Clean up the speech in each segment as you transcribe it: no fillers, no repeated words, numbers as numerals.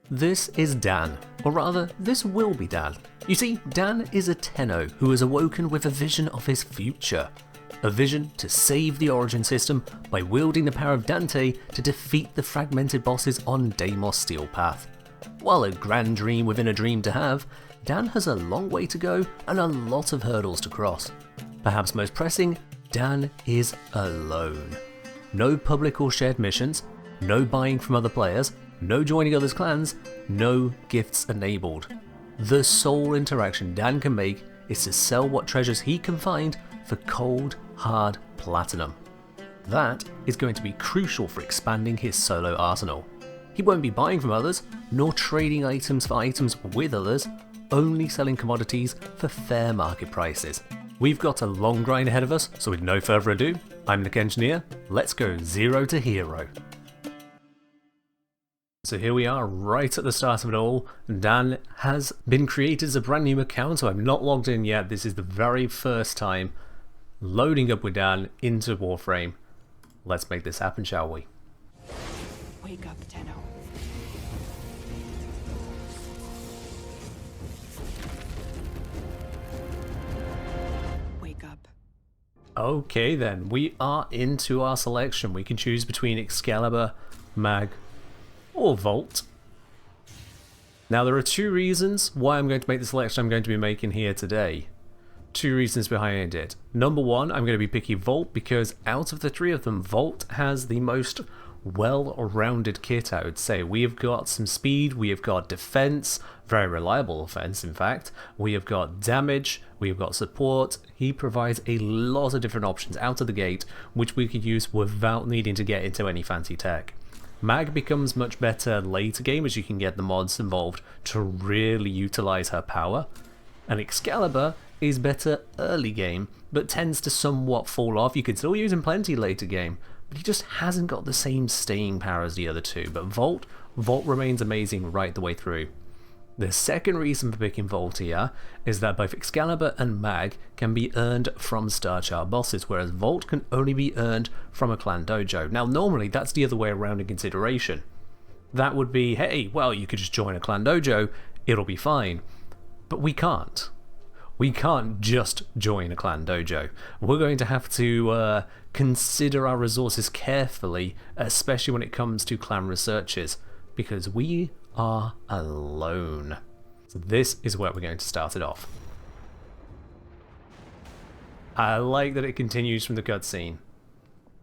This is Dan, or rather, this will be Dan. You see, Dan is a Tenno who has awoken with a vision of his future. A vision to save the Origin system by wielding the power of Dante to defeat the fragmented bosses on Deimos Steel Path. While a grand dream within a dream to have, Dan has a long way to go and a lot of hurdles to cross. Perhaps most pressing, Dan is alone. No public or shared missions, no buying from other players, no joining others' clans, no gifts enabled. The sole interaction Dan can make is to sell what treasures he can find for cold, hard platinum. That is going to be crucial for expanding his solo arsenal. He won't be buying from others, nor trading items for items with others, only selling commodities for fair market prices. We've got a long grind ahead of us, so with no further ado, I'm Nick Engineer, let's go zero to hero. So here we are, right at the start of it all. Dan has been created as a brand new account, so I'm not logged in yet. This is the very first time loading up with Dan into Warframe. Let's make this happen, shall we? Wake up, Tenno. Wake up. Okay then, we are into our selection. We can choose between Excalibur, Mag, or Vault. Now there are two reasons why I'm going to make the selection I'm going to be making here today. Two reasons behind it. Number one, I'm going to be picking Vault because out of the three of them, Vault has the most well-rounded kit, I would say. We have got some speed, we have got defense, very reliable offense in fact, we have got damage, we have got support. He provides a lot of different options out of the gate which we could use without needing to get into any fancy tech. Mag becomes much better later game as you can get the mods involved to really utilize her power, and Excalibur is better early game but tends to somewhat fall off. You could still use him plenty later game, but he just hasn't got the same staying power as the other two. But Vault remains amazing right the way through. The second reason for picking Vault here is that both Excalibur and Mag can be earned from Star Chart bosses, whereas Vault can only be earned from a clan dojo. Now normally that's the other way around in consideration. That would be, hey, well you could just join a clan dojo, it'll be fine. But we can't. We can't just join a clan dojo. We're going to have to consider our resources carefully, especially when it comes to clan researches, because we are alone. So this is where we're going to start it off. I like that it continues from the cutscene.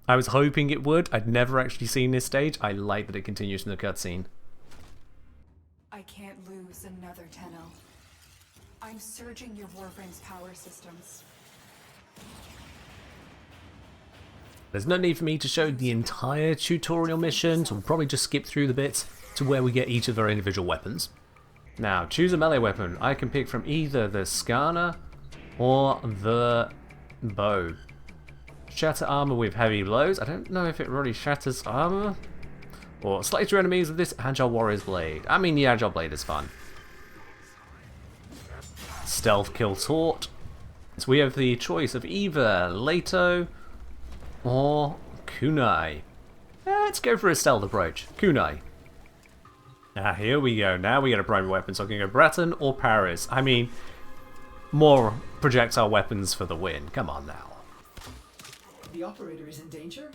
I was hoping it would. I'd never actually seen this stage. I like that it continues from the cutscene. I can't lose another Tenno. I'm surging your Warframe's power systems. There's no need for me to show the entire tutorial mission, so we'll probably just skip through the bits to where we get each of our individual weapons. Now, choose a melee weapon. I can pick from either the Skana or the bow. Shatter armor with heavy blows. I don't know if it really shatters armor. Or slay your enemies with this Agile Warrior's Blade. I mean, the Agile Blade is fun. Stealth kill taunt. So we have the choice of either Leto or Kunai. Let's go for a stealth approach. Kunai. Ah, here we go. Now we get a primary weapon, so I can go Breton or Paris. I mean, more projectile weapons for the win. Come on now. The operator is in danger?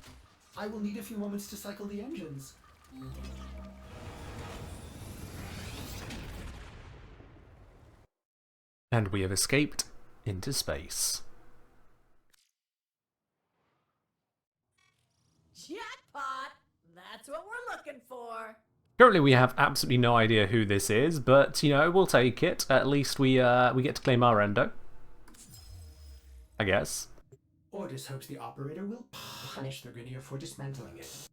I will need a few moments to cycle the engines. And we have escaped into space. Jackpot! That's what we're looking for. Currently we have absolutely no idea who this is, but you know, we'll take it. At least we get to claim our endo, I guess. Ordis hopes the operator will punish the Grineer for dismantling it.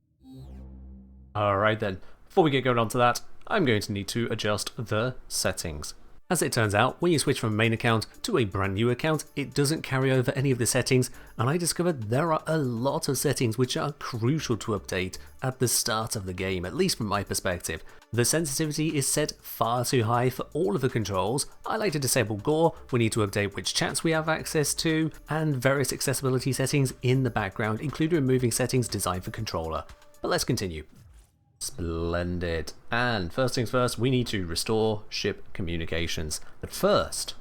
Alright then, before we get going on to that, I'm going to need to adjust the settings. As it turns out, when you switch from a main account to a brand new account, it doesn't carry over any of the settings, and I discovered there are a lot of settings which are crucial to update at the start of the game, at least from my perspective. The sensitivity is set far too high for all of the controls. I like to disable gore, we need to update which chats we have access to, and various accessibility settings in the background, including removing settings designed for controller. But let's continue. Splendid. And first things first, we need to restore ship communications. But first,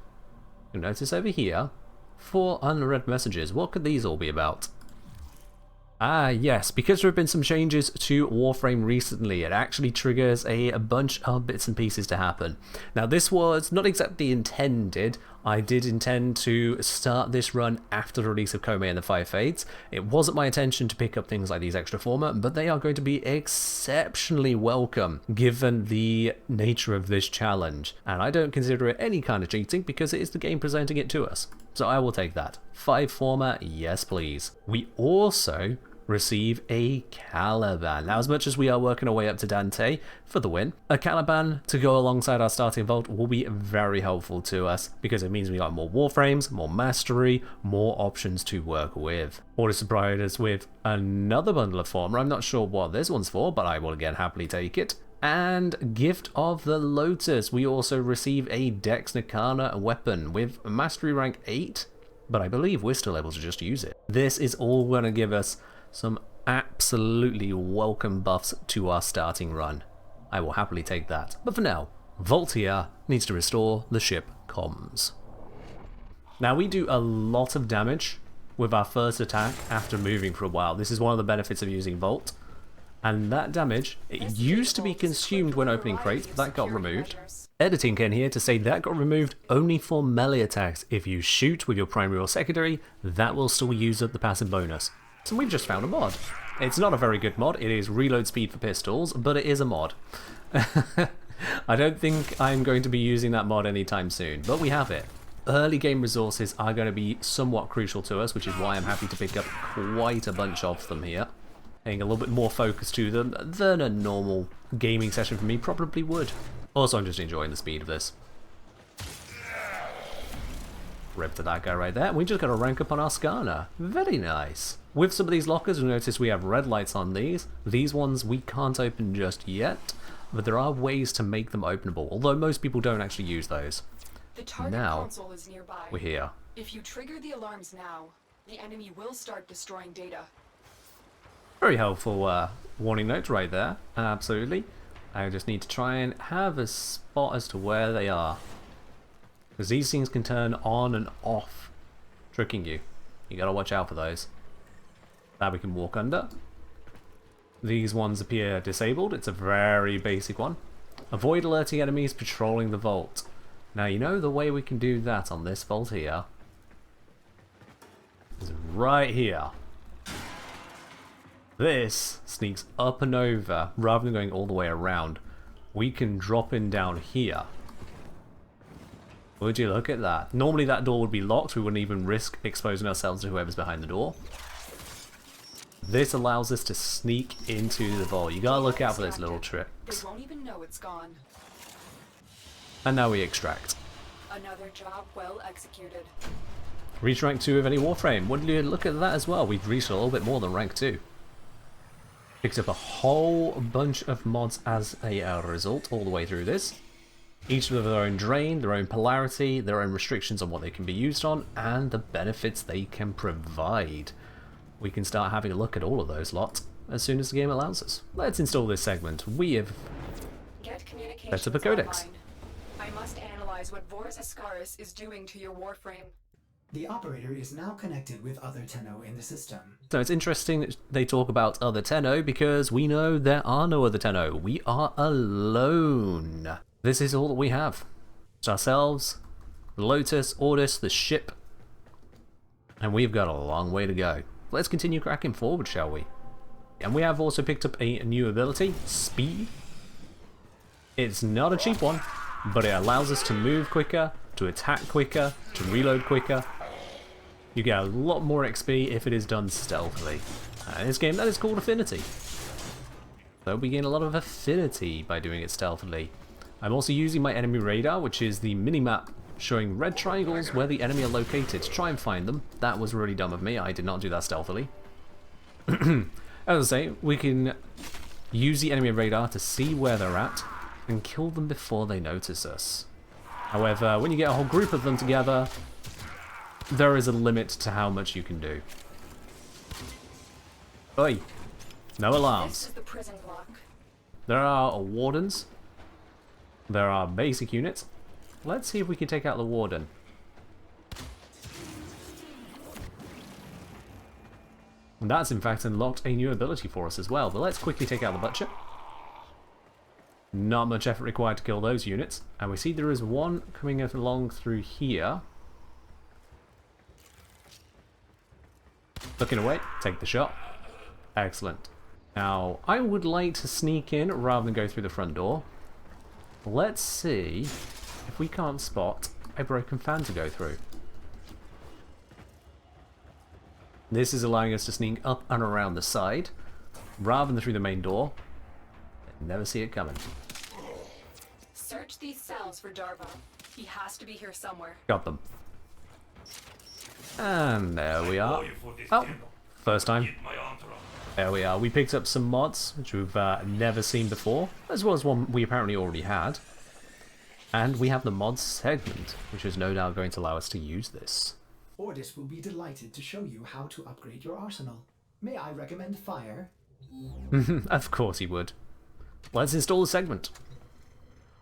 you'll notice over here, 4 unread messages. What could these all be about? Ah, yes, because there have been some changes to Warframe recently, it actually triggers a bunch of bits and pieces to happen. Now, this was not exactly intended. I did intend to start this run after the release of Kome and the Five Fates. It wasn't my intention to pick up things like these extra format, but they are going to be exceptionally welcome given the nature of this challenge. And I don't consider it any kind of cheating because it is the game presenting it to us. So I will take that. 5 format, yes please. We also receive a Caliban. Now, as much as we are working our way up to Dante for the win, a Caliban to go alongside our starting vault will be very helpful to us because it means we got more Warframes, more mastery, more options to work with. Order supplied us with another bundle of former. I'm not sure what this one's for, but I will again happily take it. And Gift of the Lotus. We also receive a Dex Nikana weapon with mastery rank 8, but I believe we're still able to just use it. This is all going to give us some absolutely welcome buffs to our starting run. I will happily take that. But for now, Voltia needs to restore the ship comms. Now, we do a lot of damage with our first attack after moving for a while. This is one of the benefits of using Volt. And that damage, it used to be consumed when opening crates, but that got removed. Editing can here to say that got removed only for melee attacks. If you shoot with your primary or secondary, that will still use up the passive bonus. So we've just found a mod. It's not a very good mod, it is reload speed for pistols, but it is a mod. I don't think I'm going to be using that mod anytime soon, but we have it. Early game resources are going to be somewhat crucial to us, which is why I'm happy to pick up quite a bunch of them here. Paying a little bit more focus to them than a normal gaming session for me probably would. Also, I'm just enjoying the speed of this. Rip to that guy right there. We just got to rank up on our Skana. Very nice. With some of these lockers, you'll notice we have red lights on these. These ones we can't open just yet, but there are ways to make them openable, although most people don't actually use those. The target Now, console is nearby. we're here. If you trigger the alarms now, the enemy will start destroying data. Very helpful warning note right there. Absolutely. I just need to try and have a spot as to where they are. Because these things can turn on and off, tricking you. You gotta watch out for those. That we can walk under. These ones appear disabled. It's a very basic one. Avoid alerting enemies patrolling the vault. Now, you know the way we can do that on this vault here is right here. This sneaks up and over rather than going all the way around. We can drop in down here. Would you look at that? Normally that door would be locked. We wouldn't even risk exposing ourselves to whoever's behind the door. This allows us to sneak into the vault. You gotta look out for those little tricks. They won't even know it's gone. And now we extract. Another job well executed. Reach rank 2 of any Warframe. Would you look at that as well? We've reached a little bit more than rank 2. Picked up a whole bunch of mods as a result all the way through this. Each with their own drain, their own polarity, their own restrictions on what they can be used on, and the benefits they can provide. We can start having a look at all of those lots as soon as the game allows us. Let's install this segment. We have set up a codex. Online. I must analyze what Vors Ascaris is doing to your Warframe. The operator is now connected with other Tenno in the system. So it's interesting that they talk about other Tenno because we know there are no other Tenno. We are alone. This is all that we have. It's ourselves, the Lotus, Ordis, the ship, and we've got a long way to go. Let's continue cracking forward, shall we? And we have also picked up a new ability, Speed. It's not a cheap one, but it allows us to move quicker, to attack quicker, to reload quicker. You get a lot more XP if it is done stealthily. In this game, that is called Affinity. So we gain a lot of affinity by doing it stealthily. I'm also using my enemy radar, which is the minimap showing red triangles where the enemy are located to try and find them. That was really dumb of me. I did not do that stealthily. As I say, we can use the enemy radar to see where they're at and kill them before they notice us. However, when you get a whole group of them together, there is a limit to how much you can do. Oi! No alarms. This is the prison block. There are wardens. There are basic units. Let's see if we can take out the warden. And that's in fact unlocked a new ability for us as well. But let's quickly take out the butcher. Not much effort required to kill those units. And we see there is one coming along through here. Looking away, take the shot. Excellent. Now, I would like to sneak in rather than go through the front door. Let's see if we can't spot a broken fan to go through. This is allowing us to sneak up and around the side, rather than through the main door. Never see it coming. Search these cells for Darvo. He has to be here somewhere. Got them. And there we are. Oh, first time. There we are. We picked up some mods, which we've never seen before, as well as one we apparently already had. And we have the mods segment, which is no doubt going to allow us to use this. Ordis will be delighted to show you how to upgrade your arsenal. May I recommend fire? Of course he would. Let's install the segment.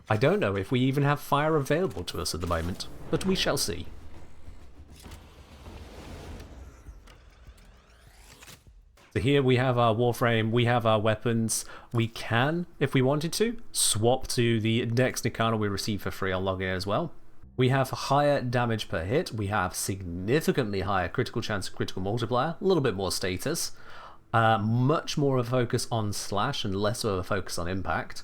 I don't know if we even have fire available to us at the moment, but we shall see. So here we have our Warframe, we have our weapons. We can, if we wanted to, swap to the next Nikana we receive for free on login as well. We have higher damage per hit, we have significantly higher critical chance, critical multiplier, a little bit more status, much more of a focus on slash and less of a focus on impact,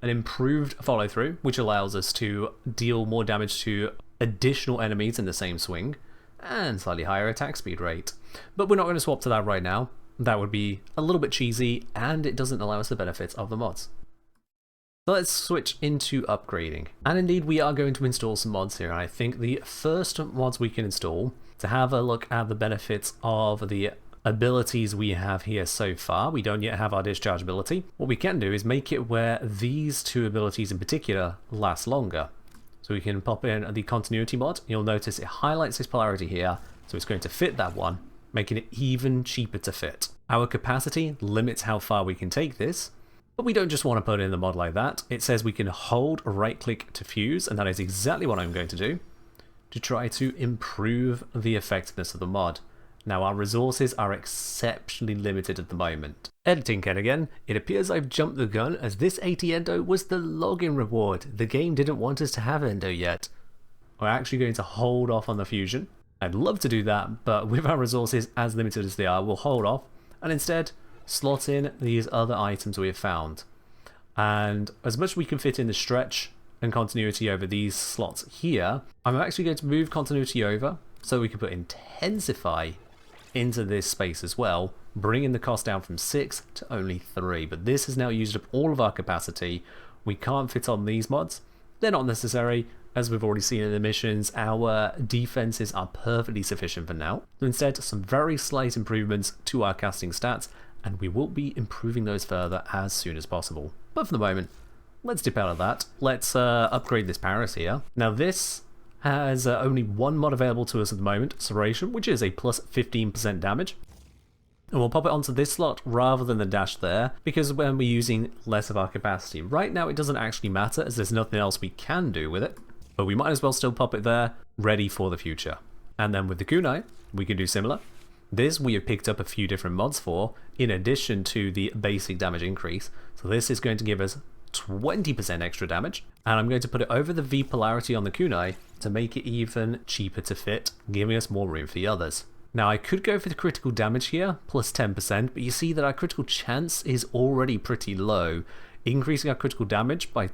an improved follow through, which allows us to deal more damage to additional enemies in the same swing, and slightly higher attack speed rate. But we're not going to swap to that right now. That would be a little bit cheesy, and it doesn't allow us the benefits of the mods. So let's switch into upgrading. And indeed, we are going to install some mods here. And I think the first mods we can install to have a look at the benefits of the abilities we have here so far. We don't yet have our discharge ability. What we can do is make it where these two abilities in particular last longer. So we can pop in the continuity mod. You'll notice it highlights this polarity here. So it's going to fit that one, making it even cheaper to fit. Our capacity limits how far we can take this. But we don't just want to put in the mod like that. It says we can hold right click to fuse, and that is exactly what I'm going to do to try to improve the effectiveness of the mod. Now our resources are exceptionally limited at the moment. Editing Ken again, it appears I've jumped the gun as this 80 endo was the login reward. The game didn't want us to have endo yet. We're actually going to hold off on the fusion. I'd love to do that, but with our resources as limited as they are, we'll hold off and instead slot in these other items we have found. And as much as we can fit in the stretch and continuity over these slots here, I'm actually going to move continuity over so we can put intensify into this space as well, bringing the cost down from 6 to only 3. But this has now used up all of our capacity. We can't fit on these mods. They're not necessary. As we've already seen in the missions, our defenses are perfectly sufficient for now. So instead, some very slight improvements to our casting stats, and we will be improving those further as soon as possible. But for the moment, let's dip out of that. Let's upgrade this Paris here. Now this has only one mod available to us at the moment, Serration, which is a plus 15% damage. And we'll pop it onto this slot rather than the dash there, because when we're using less of our capacity. Right now it doesn't actually matter, as there's nothing else we can do with it. But we might as well still pop it there, ready for the future. And then with the kunai, we can do similar. This we have picked up a few different mods for, in addition to the basic damage increase. So this is going to give us 20% extra damage. And I'm going to put it over the V polarity on the kunai to make it even cheaper to fit, giving us more room for the others. Now I could go for the critical damage here, plus 10%, but you see that our critical chance is already pretty low. Increasing our critical damage by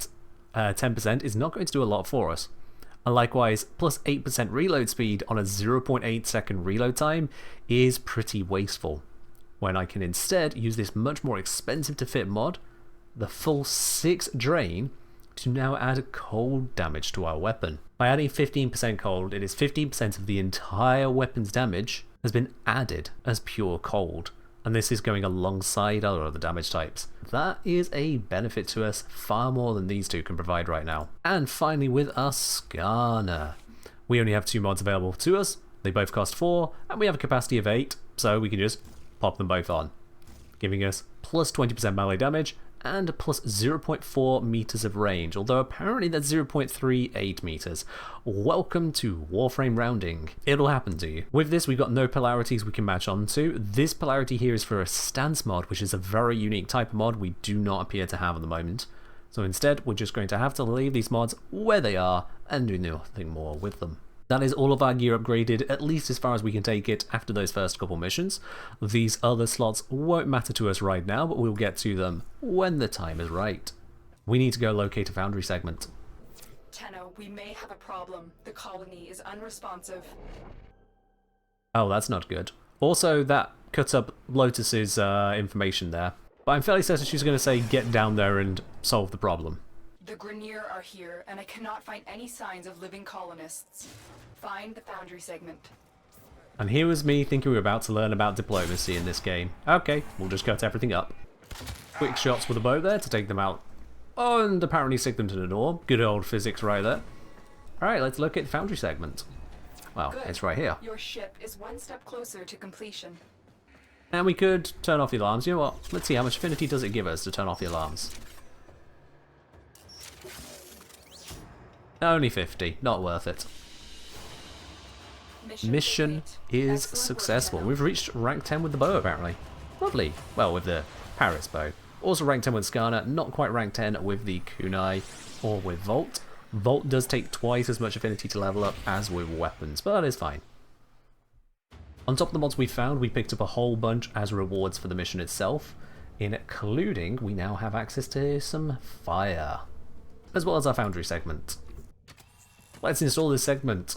10% is not going to do a lot for us. And likewise, plus 8% reload speed on a 0.8 second reload time is pretty wasteful, when I can instead use this much more expensive to fit mod, the full 6 drain, to now add cold damage to our weapon. By adding 15% cold, it is 15% of the entire weapon's damage has been added as pure cold. And this is going alongside our other damage types. That is a benefit to us far more than these two can provide right now. And finally with our Skana. We only have 2 mods available to us. They both cost 4, and we have a capacity of 8, so we can just pop them both on, giving us plus 20% melee damage and plus 0.4 meters of range, although apparently that's 0.38 meters. Welcome to Warframe rounding. It'll happen to you. With this, we've got no polarities we can match onto. This polarity here is for a stance mod, which is a very unique type of mod we do not appear to have at the moment. So instead, we're just going to have to leave these mods where they are and do nothing more with them. That is all of our gear upgraded, at least as far as we can take it after those first couple missions. These other slots won't matter to us right now, but we'll get to them when the time is right. We need to go locate a foundry segment. Tenno, we may have a problem. The colony is unresponsive. Oh, that's not good. Also, that cut up Lotus's information there. But I'm fairly certain she's going to say get down there and solve the problem. The Grineer are here, and I cannot find any signs of living colonists. Find the foundry segment. And here was me thinking we were about to learn about diplomacy in this game. Okay, we'll just cut everything up. Quick shots with a bow there to take them out. Oh, and apparently stick them to the door. Good old physics right there. Alright, let's look at the foundry segment. Well, Good. it's right here. Your ship is one step closer to completion. And we could turn off the alarms. You know what? Let's see, how much affinity does it give us to turn off the alarms? Only 50. Not worth it. Mission is successful. We've reached rank 10 with the bow, apparently. Lovely. Well, with the Paris bow. Also rank 10 with Skarner. Not quite rank 10 with the Kunai or with Volt. Volt does take twice as much affinity to level up as with weapons, but that is fine. On top of the mods we found, we picked up a whole bunch as rewards for the mission itself, including we now have access to some fire, as well as our foundry segment. Let's install this segment.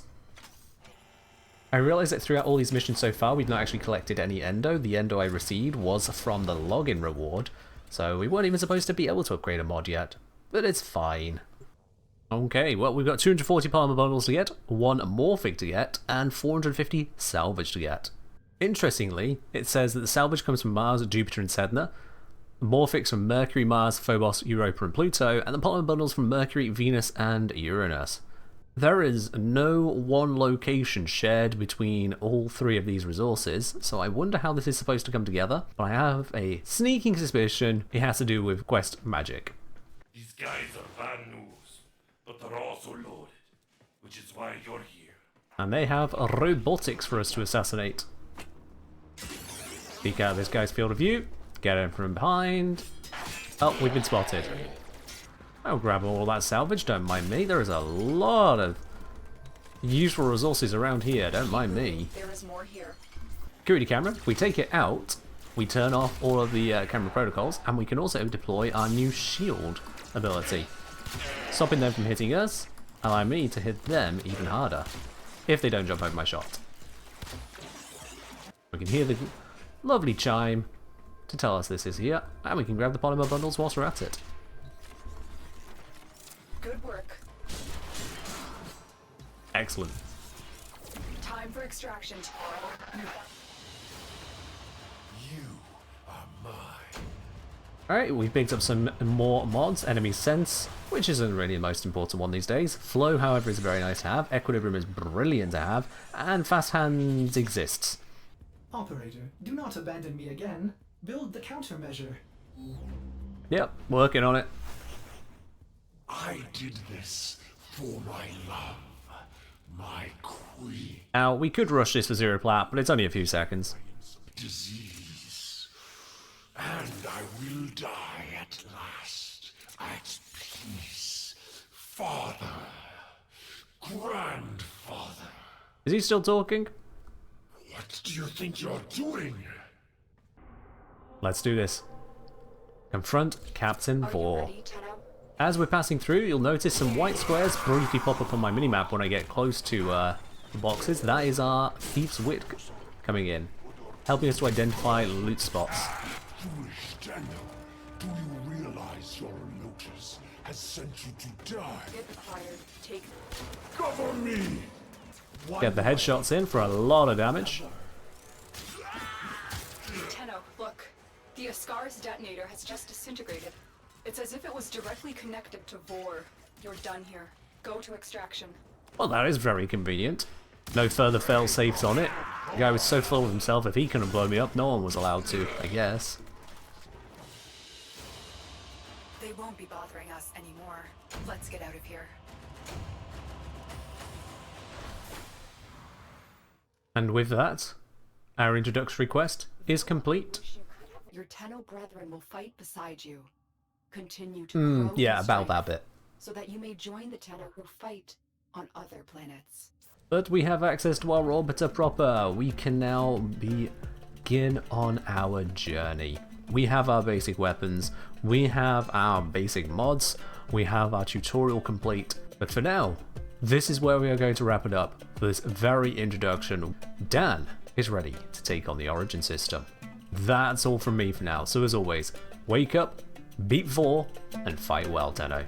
I realised that throughout all these missions so far we've not actually collected any endo. The endo I received was from the login reward, so we weren't even supposed to be able to upgrade a mod yet, but it's fine. Okay, well, we've got 240 polymer bundles to get, 1 morphic to get, and 450 salvage to get. Interestingly, it says that the salvage comes from Mars, Jupiter and Sedna, morphics from Mercury, Mars, Phobos, Europa and Pluto, and the polymer bundles from Mercury, Venus and Uranus. There is no one location shared between all 3 of these resources, so I wonder how this is supposed to come together, but I have a sneaking suspicion it has to do with quest magic. These guys are bad news, but they're also loaded, which is why you're here. And they have robotics for us to assassinate. Peek out of this guy's field of view, get him from behind. Oh, we've been spotted. I'll grab all that salvage, don't mind me. There is a lot of useful resources around here, don't mind me. There is more here. Security camera, if we take it out, we turn off all of the camera protocols, and we can also deploy our new shield ability. Stopping them from hitting us, allowing me to hit them even harder, if they don't jump over my shot. We can hear the lovely chime to tell us this is here, and we can grab the polymer bundles whilst we're at it. Good work. Excellent. Time for extraction. You are mine. Alright, we picked up some more mods. Enemy Sense, which isn't really the most important one these days. Flow, however, is very nice to have. Equilibrium is brilliant to have. And Fast Hands exists. Operator, do not abandon me again. Build the countermeasure. Yep, working on it. I did this for my love, my queen. Now, we could rush this for 0 plat, but it's only a few seconds. Disease. And I will die at last, at peace. Father, grandfather. Is he still talking? What do you think you're doing? Let's do this. Confront Captain Are you Vor. ready, Tenno? As we're passing through, you'll notice some white squares briefly pop up on my minimap when I get close to the boxes. That is our Thief's Wit coming in, helping us to identify loot spots. Foolish Tenno, do you realize your Lotus has sent you to die? Get acquired. Take. Cover me! Get the headshots in for a lot of damage. Tenno, look. The Ascar's detonator has just disintegrated. It's as if it was directly connected to Vor. You're done here. Go to extraction. Well, that is very convenient. No further fail-safes on it. The guy was so full of himself, if he couldn't blow me up, no one was allowed to, I guess. It won't be bothering us anymore. Let's get out of here. And with that, our introductory quest is complete. Your Tenno brethren will fight beside you. Continue to grow Yeah, in about that strength, bit. so that you may join the Tenno who fight on other planets. But we have access to our orbiter proper. We can now begin on our journey. We have our basic weapons, we have our basic mods, we have our tutorial complete. But for now, this is where we are going to wrap it up for this very introduction. Dan is ready to take on the Origin system. That's all from me for now. So as always, wake up, beat 4, and fight well, Tenno.